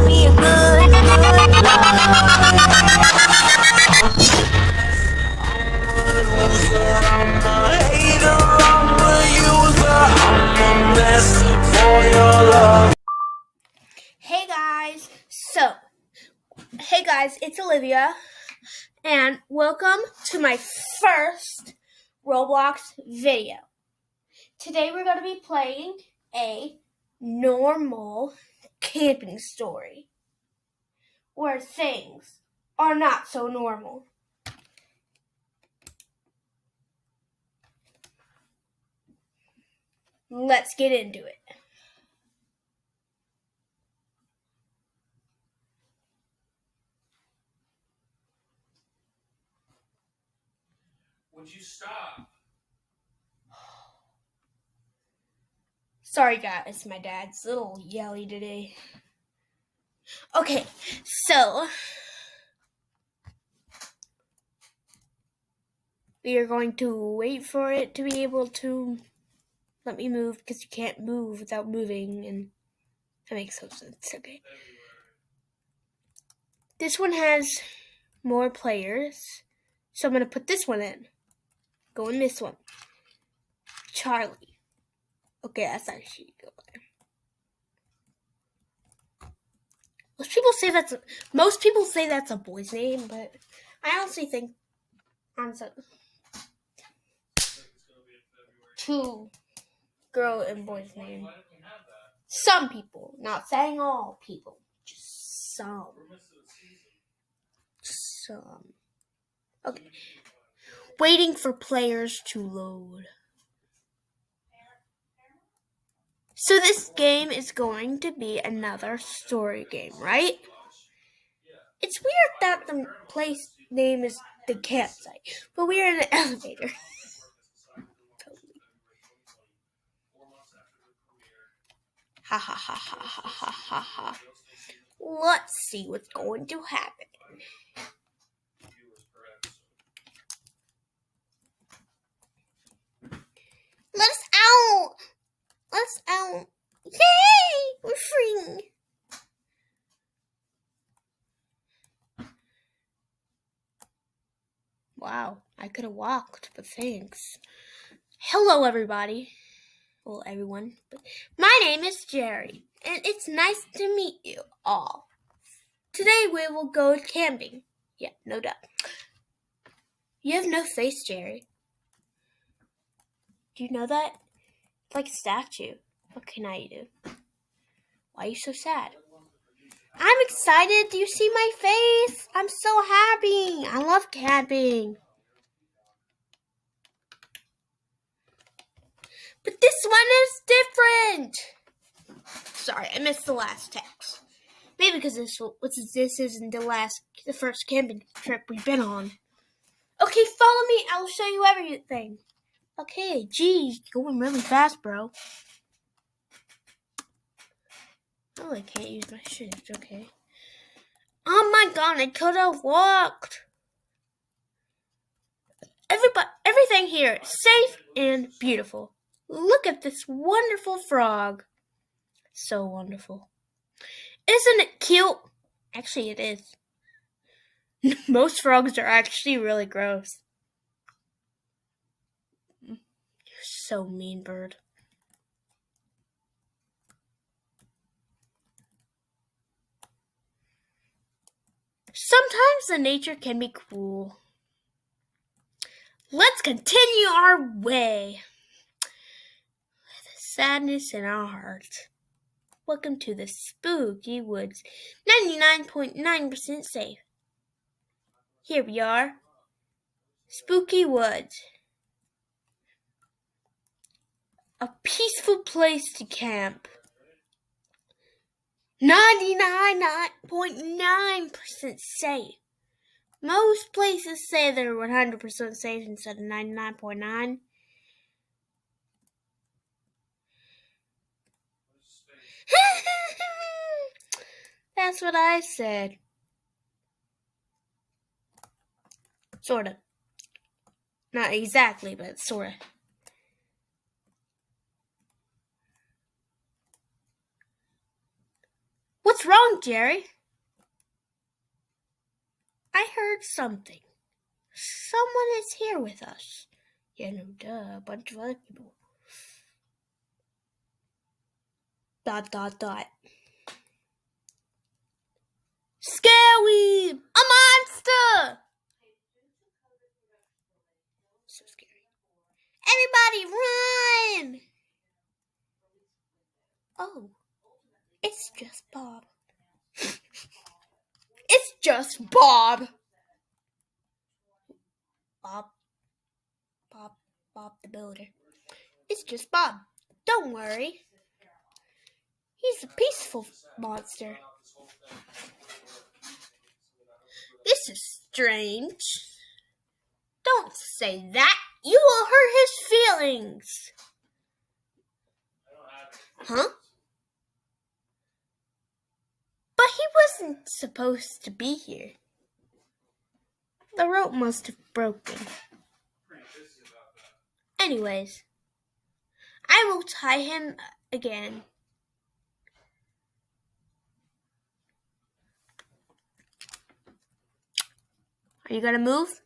me a good, good love. Hey guys, it's Olivia, and welcome to my first Roblox video. Today we're going to be playing a normal camping story, where things are not so normal. Let's get into it. Would you stop? Sorry guys, my dad's a little yelly today. Okay, so we are going to wait for it to be able to let me move, because you can't move without moving, and that makes no sense. Okay. This one has more players, so I'm going to put this one in. Go in this one. Charlie. Okay, that's actually good. Most people say that's a boy's name, but I honestly think two girl and boy's name. Some people, not saying all people, just some. Okay. Waiting for players to load. So this game is going to be another story game, right? It's weird that the place name is the campsite, but we're in an elevator. Ha ha ha ha ha ha ha ha. Let's see what's going to happen. Let us out! Let's out! Yay! We're free! Wow, I could have walked, but thanks. Hello, everybody. Well, everyone. My name is Jerry, and it's nice to meet you all. Today we will go camping. Yeah, no doubt. You have no face, Jerry. Do you know that? It's like a statue. What can I do? Why are you so sad? I'm excited. Do you see my face? I'm so happy. I love camping. But this one is different. Sorry, I missed the last text. Maybe because this isn't the first camping trip we've been on. Okay, follow me. I'll show you everything. Okay, geez, going really fast, bro. Oh, I can't use my shift. Okay. Oh my god, I could have walked. Everything here is safe and beautiful. Look at this wonderful frog. So wonderful. Isn't it cute? Actually, it is. Most frogs are actually really gross. You're so mean, bird. Sometimes the nature can be cruel. Let's continue our way with sadness in our hearts. Welcome to the spooky woods. 99.9% safe. Here we are. Spooky woods. A peaceful place to camp. 99.9% safe. Most places say they're 100% safe instead of 99.9. That's what I said. Sorta. Not exactly, but sorta. What's wrong, Jerry? I heard something. Someone is here with us. Yeah, no, duh, a bunch of other people. ... Scary! A monster! So scary. Everybody run! Oh, it's just Bob. It's just Bob. Bob the Builder. It's just Bob. Don't worry. He's a peaceful monster. This is strange. Don't say that. You will hurt his feelings. Huh? But he wasn't supposed to be here. The rope must have broken. Anyways, I will tie him again. Are you gonna move?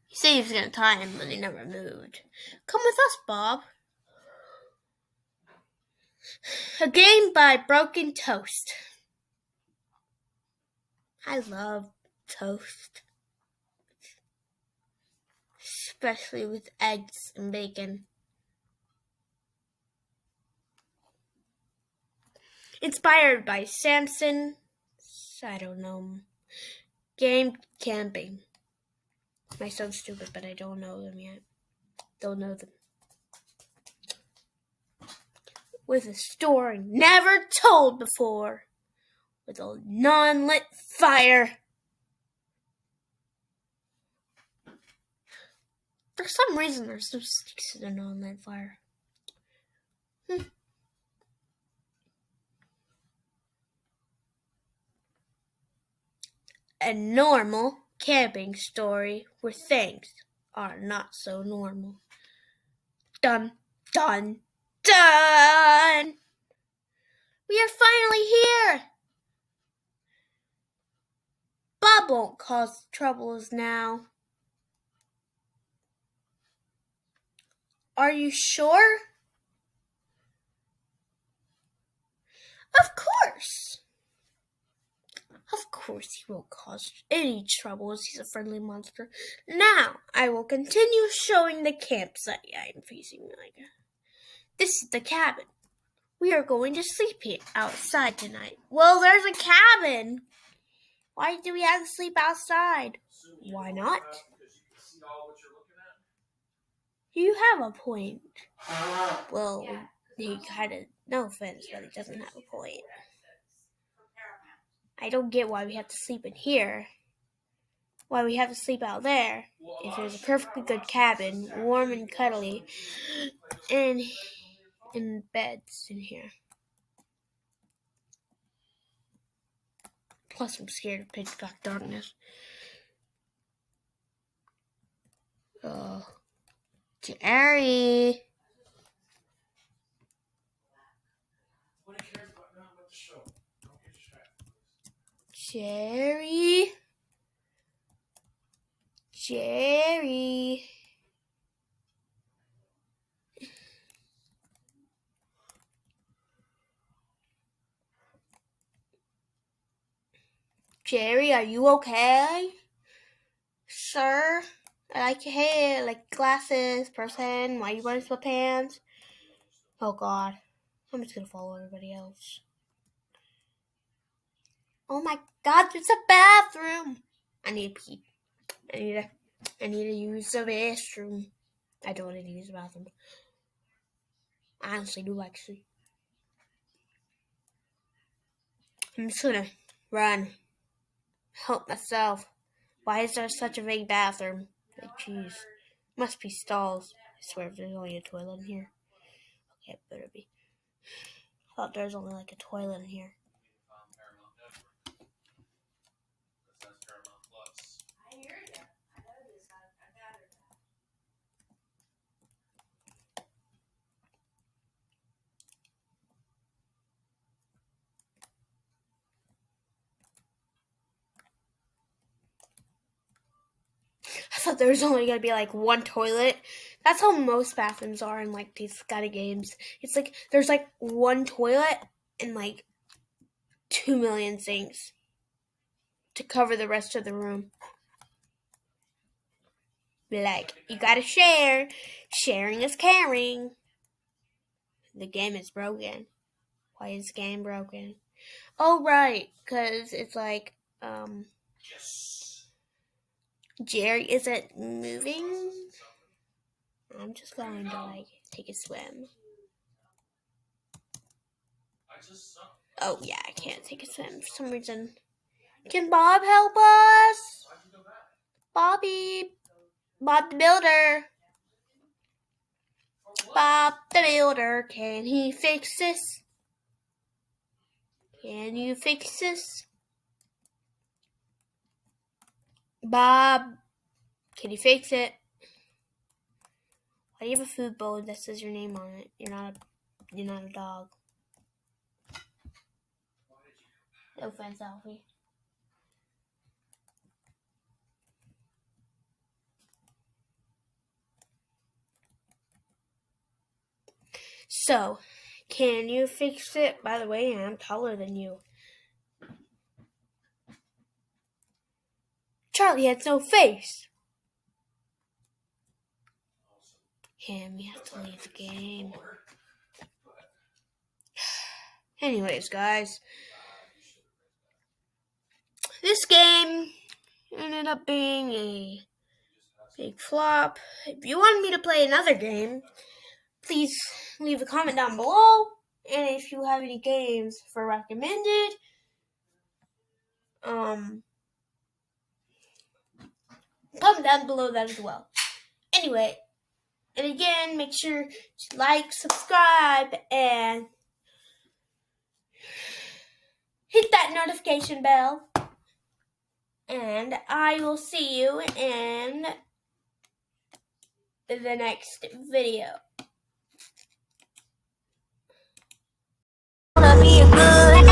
He said he was gonna tie him, but he never moved. Come with us, Bob. A game by Broken Toast. I love toast. Especially with eggs and bacon. Inspired by Samson, I don't know, Game Camping. I sound stupid, but I don't know them yet. Don't know them. With a story never told before. With a non-lit fire. For some reason, there's no sticks in a non-lit fire. A normal camping story where things are not so normal. Dun, dun, dun! We are finally here! Bob won't cause troubles now. Are you sure? Of course! Of course he won't cause any troubles. He's a friendly monster. Now, I will continue showing the campsite I'm facing. This is the cabin. We are going to sleep here outside tonight. Well, there's a cabin. Why do we have to sleep outside? Why not? You have a point. Well, he kind of, no offense, but he doesn't have a point. I don't get why we have to sleep in here. Why we have to sleep out there if there's a perfectly good cabin, warm and cuddly, and beds in here. Plus, I'm scared of pitch black darkness. Oh, Jerry. Jerry. Jerry. Jerry, are you okay? Sir? I like your hair, like glasses, person. Why are you wearing sweatpants? Oh God. I'm just gonna follow everybody else. Oh my God, there's a bathroom. I need to pee. I need to use the restroom. I don't need to use the bathroom. I honestly do, actually. I'm just gonna run. Help myself. Why is there such a big bathroom? Like, jeez. Must be stalls. I swear there's only a toilet in here. Okay, it better be. I thought there was only like a toilet in here. that there's only gonna be like one toilet. That's how most bathrooms are in like these kind of games. It's like there's like one toilet and like 2 million sinks to cover the rest of the room. Like, you gotta share. Sharing is caring. The game is broken. Why is the game broken? Oh, right, because it's like, Jerry isn't moving. I'm just going to, like, take a swim. Oh, yeah, I can't take a swim for some reason. Can Bob help us? Bobby. Bob the Builder. Bob the Builder, can he fix this? Can you fix this? Bob, can you fix it? Why do you have a food bowl that says your name on it? You're not a dog. No offense, Alfie. So, can you fix it? By the way, I'm taller than you. Charlie has no face. And we have to leave the game. Anyways, guys. This game ended up being a big flop. If you want me to play another game, please leave a comment down below. And if you have any games for recommended, comment down below that as well. Anyway, and again, make sure to like, subscribe, and hit that notification bell. And I will see you in the next video. Be a good love.